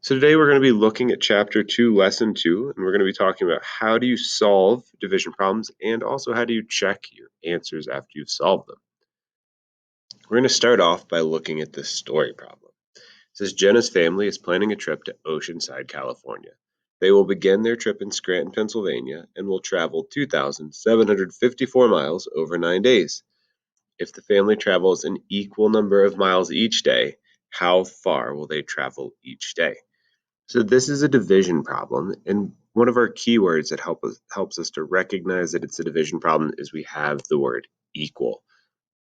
So today we're going to be looking at Chapter 2, Lesson 2, and we're going to be talking about how do you solve division problems and also how do you check your answers after you've solved them. We're going to start off by looking at this story problem. It says Jenna's family is planning a trip to Oceanside, California. They will begin their trip in Scranton, Pennsylvania, and will travel 2,754 miles over 9 days. If the family travels an equal number of miles each day, how far will they travel each day? So this is a division problem, and one of our keywords that helps us to recognize that it's a division problem is we have the word equal,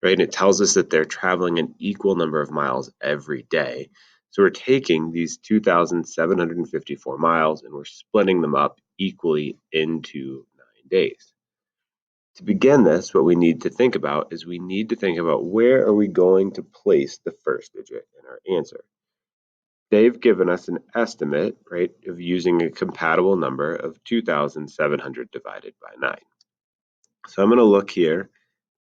right? And it tells us that they're traveling an equal number of miles every day. So we're taking these 2,754 miles and we're splitting them up equally into 9 days. To begin this, what we need to think about is we need to think about where are we going to place the first digit in our answer. They've given us an estimate, right, of using a compatible number of 2,700 divided by 9. So I'm going to look here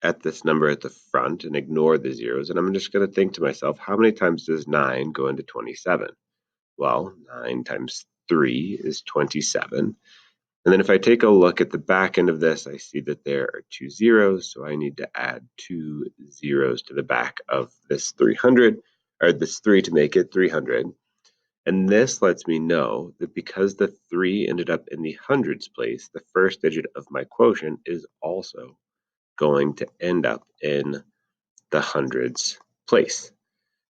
at this number at the front and ignore the zeros, and I'm just going to think to myself, how many times does 9 go into 27? Well, 9 times 3 is 27. And then if I take a look at the back end of this, I see that there are 2 zeros, so I need to add 2 zeros to the back of this 300, or this 3 to make it 300. And this lets me know that because the 3 ended up in the hundreds place, the first digit of my quotient is also going to end up in the hundreds place.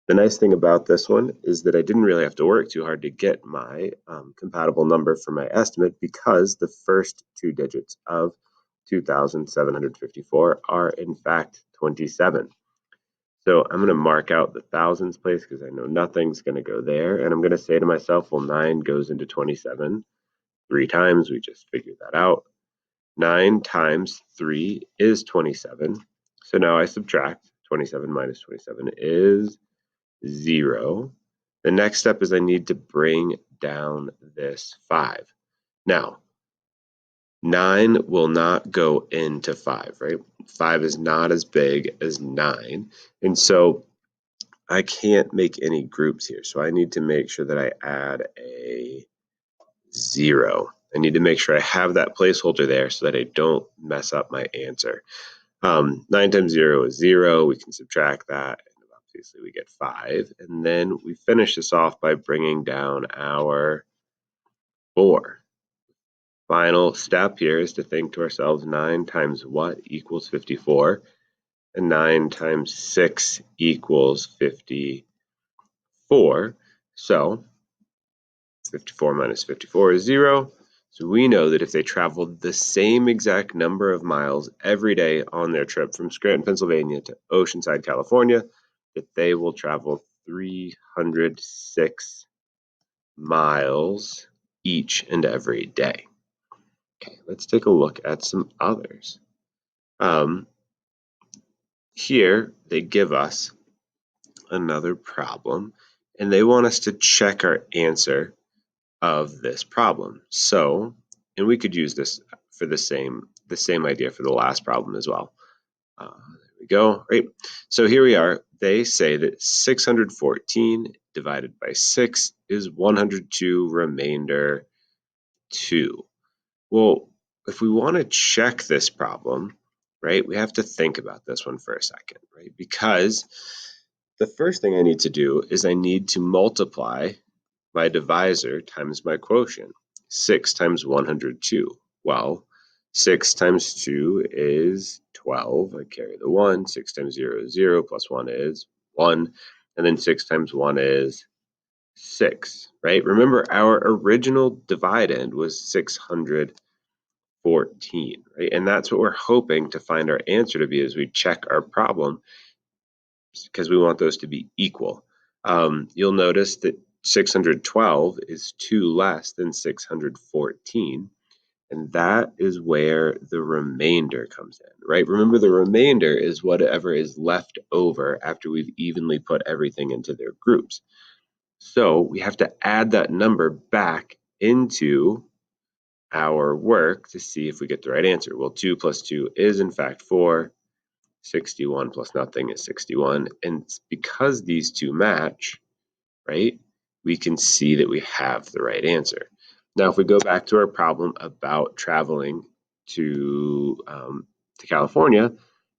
The nice thing about this one is that I didn't really have to work too hard to get my compatible number for my estimate because the first two digits of 2,754 are in fact 27. So I'm going to mark out the thousands place because I know nothing's going to go there. And I'm going to say to myself, well, 9 goes into 27 3 times. We just figured that out. 9 times 3 is 27. So now I subtract. 27 minus 27 is 0. The next step is I need to bring down this 5. Now, 9 will not go into 5, right? 5 is not as big as 9. And so I can't make any groups here, so I need to make sure that I add a 0. I need to make sure I have that placeholder there so that I don't mess up my answer. 9 times 0 is 0. We can subtract that, and obviously we get 5. And then we finish this off by bringing down our 4. Final step here is to think to ourselves, 9 times what equals 54? And 9 times 6 equals 54. So 54 minus 54 is 0. So we know that if they traveled the same exact number of miles every day on their trip from Scranton, Pennsylvania to Oceanside, California, that they will travel 306 miles each and every day. Okay, let's take a look at some others. Here they give us another problem, and they want us to check our answer of this problem. So, and we could use this for the same idea for the last problem as well. There we go, right? So here we are. They say that 614 divided by 6 is 102 remainder 2. Well, if we want to check this problem, right, we have to think about this one for a second, right? Because the first thing I need to do is I need to multiply my divisor times my quotient. 6 times 102. Well, 6 times 2 is 12. I carry the 1. 6 times 0 is 0, plus 1 is 1. And then 6 times 1 is 6, right? Remember, our original divide end was 614, right? And that's what we're hoping to find our answer to be as we check our problem because we want those to be equal. You'll notice that 612 is 2 less than 614, and that is where the remainder comes in, right? Remember, the remainder is whatever is left over after we've evenly put everything into their groups. So we have to add that number back into our work to see if we get the right answer. Well, 2 plus 2 is in fact 4. 61 plus nothing is 61. And because these two match, right, we can see that we have the right answer. Now, if we go back to our problem about traveling to California,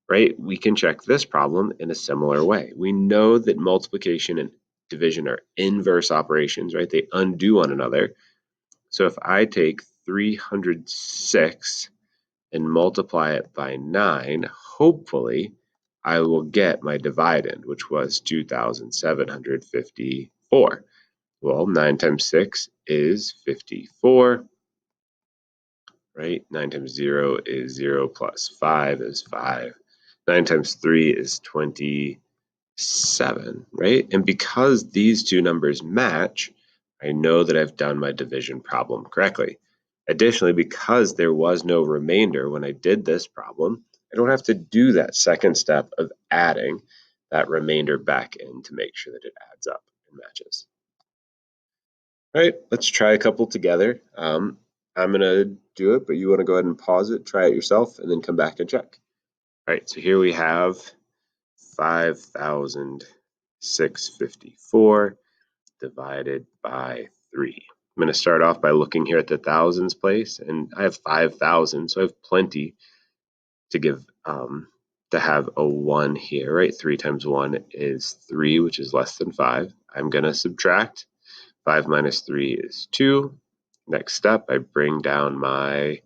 right, we can check this problem in a similar way. We know that multiplication and division are inverse operations, right? They undo one another. So if I take 306 and multiply it by 9, hopefully I will get my dividend, which was 2,754. Well, 9 times 6 is 54, right? 9 times 0 is 0 plus 5 is 5. 9 times 3 is 27, right? And because these two numbers match, I know that I've done my division problem correctly. Additionally, because there was no remainder when I did this problem, I don't have to do that second step of adding that remainder back in to make sure that it adds up and matches. All right, let's try a couple together. I'm going to do it, but you want to go ahead and pause it, try it yourself, and then come back and check. All right, so here we have 5,654 divided by 3. I'm going to start off by looking here at the thousands place, and I have 5,000, so I have plenty to give to have a 1 here, right? 3 times 1 is 3, which is less than 5. I'm going to subtract. 5 minus 3 is 2. Next step, I bring down my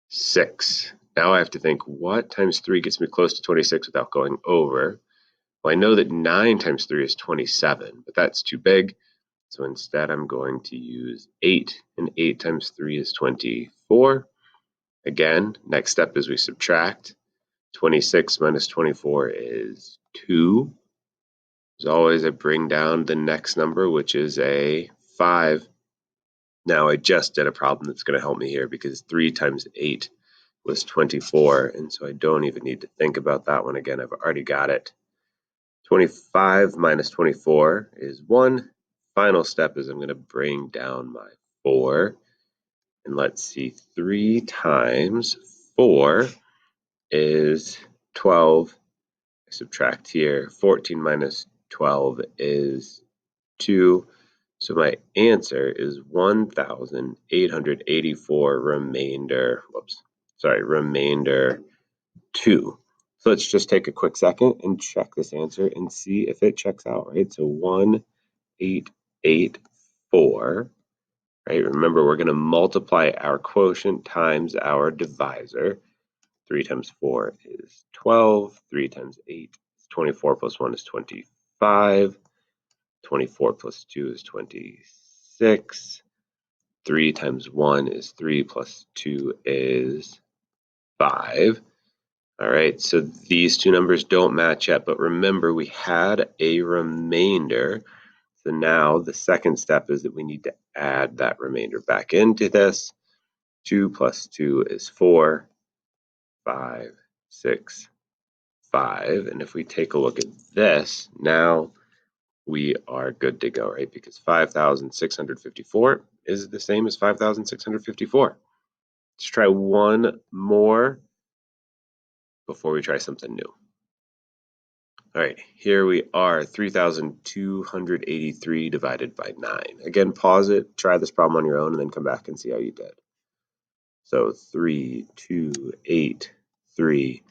6. Now I have to think, what times 3 gets me close to 26 without going over? Well, I know that 9 times 3 is 27, but that's too big. So instead, I'm going to use 8, and 8 times 3 is 24. Again, next step is we subtract. 26 minus 24 is 2. As always, I bring down the next number, which is a 5. Now I just did a problem that's going to help me here because 3 times 8 was 24, and so I don't even need to think about that one again. I've already got it. 25 minus 24 is 1. Final step is I'm going to bring down my 4. And let's see, 3 times 4 is 12. I subtract here. 14 minus 12 is 2. So my answer is 1,884 remainder 2. So let's just take a quick second and check this answer and see if it checks out, right? So 1,884, right? Remember, we're going to multiply our quotient times our divisor. 3 times 4 is 12. 3 times 8 is 24 plus 1 is 25. 24 plus 2 is 26. 3 times 1 is 3 plus 2 is 5. All right, so these two numbers don't match yet, but remember we had a remainder. So now the second step is that we need to add that remainder back into this. 2 plus 2 is 4, 5, 6, 5. And if we take a look at this, now we are good to go, right? Because 5,654 is the same as 5,654. Let's try one more before we try something new. All right, here we are, 3,283 divided by 9. Again, pause it, try this problem on your own, and then come back and see how you did. So 3,283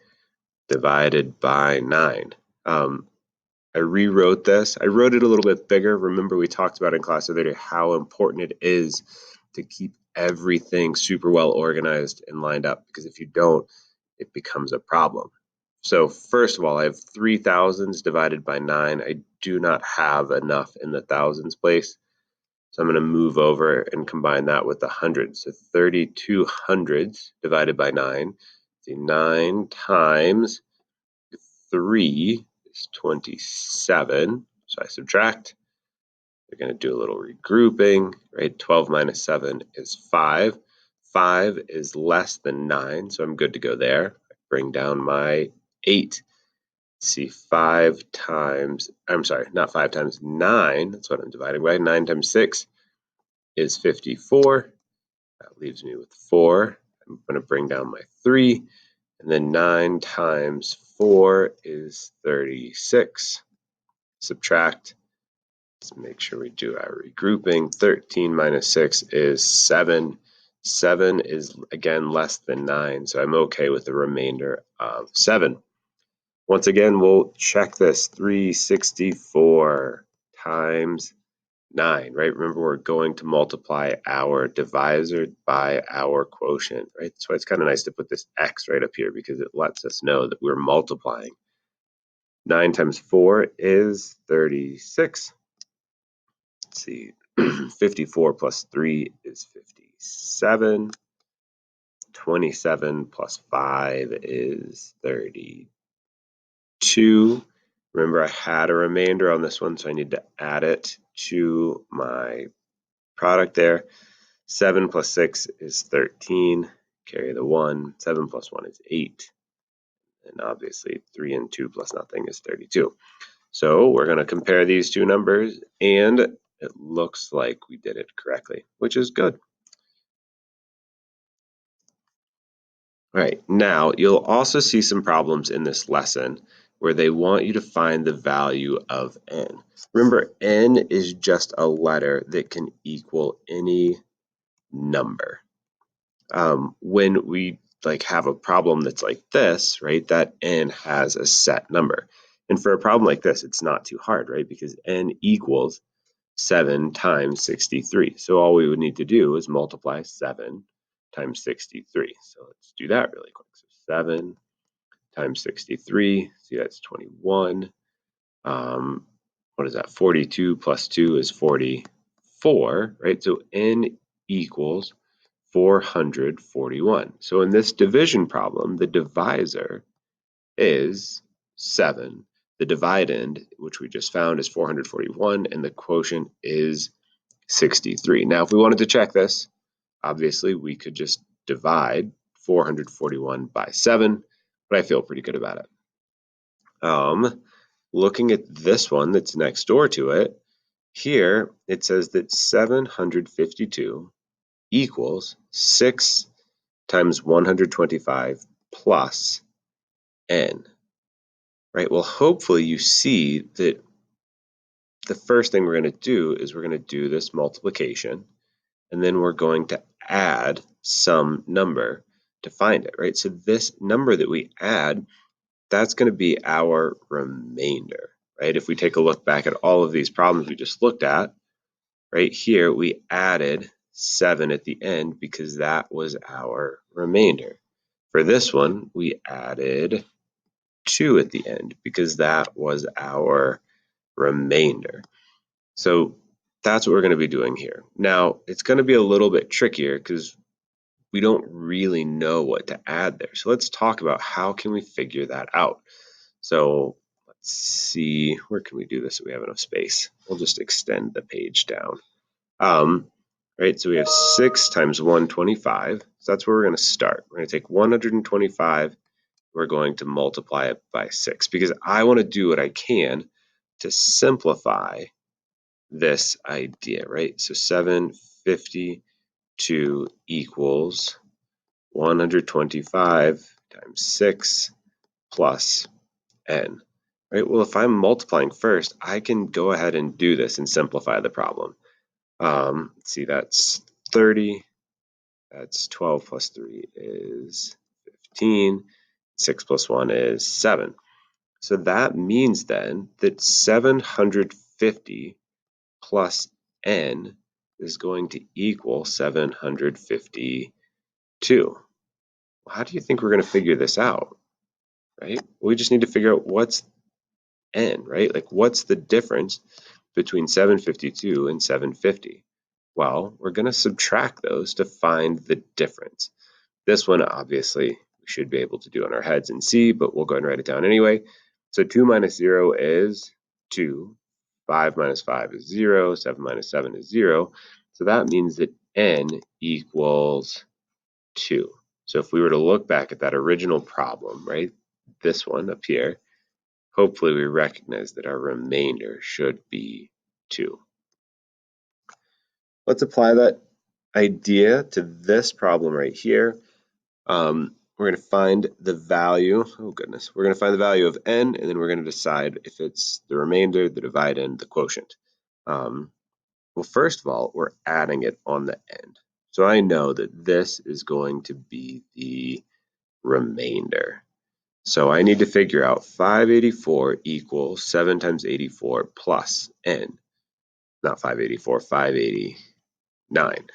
divided by 9. I rewrote this. I wrote it a little bit bigger. Remember, we talked about in class the other day how important it is to keep everything super well organized and lined up, because if you don't, it becomes a problem. So first of all, I have 3 thousands divided by 9. I do not have enough in the thousands place. So I'm going to move over and combine that with the hundreds. So 32 hundreds divided by 9. See, 9 times 3 is 27. So I subtract. We're going to do a little regrouping, right? 12 minus 7 is 5. 5 is less than 9, so I'm good to go there. I bring down my 8. See, 5 times, I'm sorry, not 5 times 9, that's what I'm dividing by. 9 times 6 is 54. That leaves me with 4. I'm going to bring down my 3. And then 9 times 4 is 36. Subtract. Let's make sure we do our regrouping. 13 minus 6 is 7. 7 is, again, less than 9, so I'm okay with the remainder of 7. Once again, we'll check this. 364 times 9, right? Remember, we're going to multiply our divisor by our quotient, right? That's why it's kind of nice to put this x right up here, because it lets us know that we're multiplying. 9 times 4 is 36. Let's see, 54 plus 3 is 57. 27 plus 5 is 32. Remember, I had a remainder on this one, so I need to add it to my product there. 7 plus 6 is 13. Carry the 1. 7 plus 1 is 8. And obviously, 3 and 2 plus nothing is 32. So we're going to compare these two numbers, and it looks like we did it correctly, which is good. All right, now you'll also see some problems in this lesson where they want you to find the value of n. Remember, n is just a letter that can equal any number. When we have a problem that's like this, right, that n has a set number. And for a problem like this, it's not too hard, right, because n equals 7 times 63. So all we would need to do is multiply 7 times 63. So let's do that really quick. So 7 times 63, see that's 21. What is that? 42 plus 2 is 44, right? So n equals 441. So in this division problem, the divisor is 7. The dividend, which we just found, is 441, and the quotient is 63. Now, if we wanted to check this, obviously we could just divide 441 by 7, but I feel pretty good about it. Looking at this one that's next door to it, here it says that 752 equals 6 times 125 plus n. Right? Well, hopefully you see that the first thing we're going to do is we're going to do this multiplication, and then we're going to add some number to find it, right? So this number that we add, that's going to be our remainder, right? If we take a look back at all of these problems we just looked at, right here, we added 7 at the end because that was our remainder. For this one, we added 2 at the end because that was our remainder. So that's what we're going to be doing here. Now, it's going to be a little bit trickier because we don't really know what to add there. So let's talk about how can we figure that out. So let's see, where can we do this so we have enough space? We'll just extend the page down. Right, so we have 6 times 125. So that's where we're going to start. We're going to take 125. We're going to multiply it by 6 because I want to do what I can to simplify this idea, right? So 752 equals 125 times 6 plus n. Right? Well, if I'm multiplying first, I can go ahead and do this and simplify the problem. Let's see, that's 30. That's 12 plus 3 is 15. 6 plus 1 is 7. So that means then that 750 plus n is going to equal 752. Well, how do you think we're going to figure this out, right? We just need to figure out what's n, right? Like, what's the difference between 752 and 750? Well, we're going to subtract those to find the difference. This one, obviously, we should be able to do in our heads and see, but we'll go ahead and write it down anyway. So 2 minus 0 is 2. 5 minus 5 is 0. 7 minus 7 is 0. So that means that n equals 2. So if we were to look back at that original problem, right, this one up here, hopefully we recognize that our remainder should be 2. Let's apply that idea to this problem right here. We're going to find the value, oh goodness, we're going to find the value of n, and then we're going to decide if it's the remainder, the dividend, the quotient. Well, first of all, we're adding it on the end. So I know that this is going to be the remainder. So I need to figure out 584 equals 7 times 84 plus n. Not 584, 589.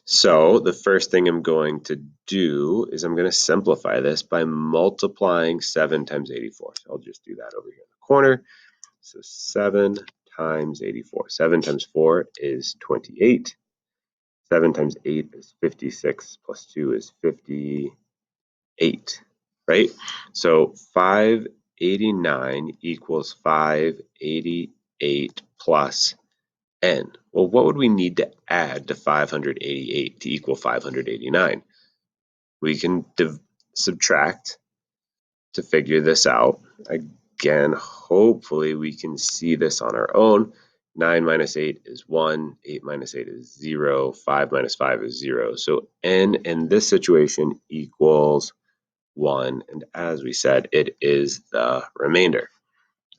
So the first thing I'm going to do is I'm going to simplify this by multiplying 7 times 84. So I'll just do that over here in the corner. So 7 times 84. 7 times 4 is 28. 7 times 8 is 56, plus 2 is 58, right? So 589 equals 588 plus n. Well, what would we need to add to 588 to equal 589? We can subtract to figure this out. Again, hopefully we can see this on our own. 9 minus 8 is 1, 8 minus 8 is 0, 5 minus 5 is 0. So n in this situation equals 1, and as we said, it is the remainder.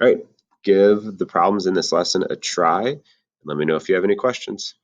All right, give the problems in this lesson a try, and let me know if you have any questions.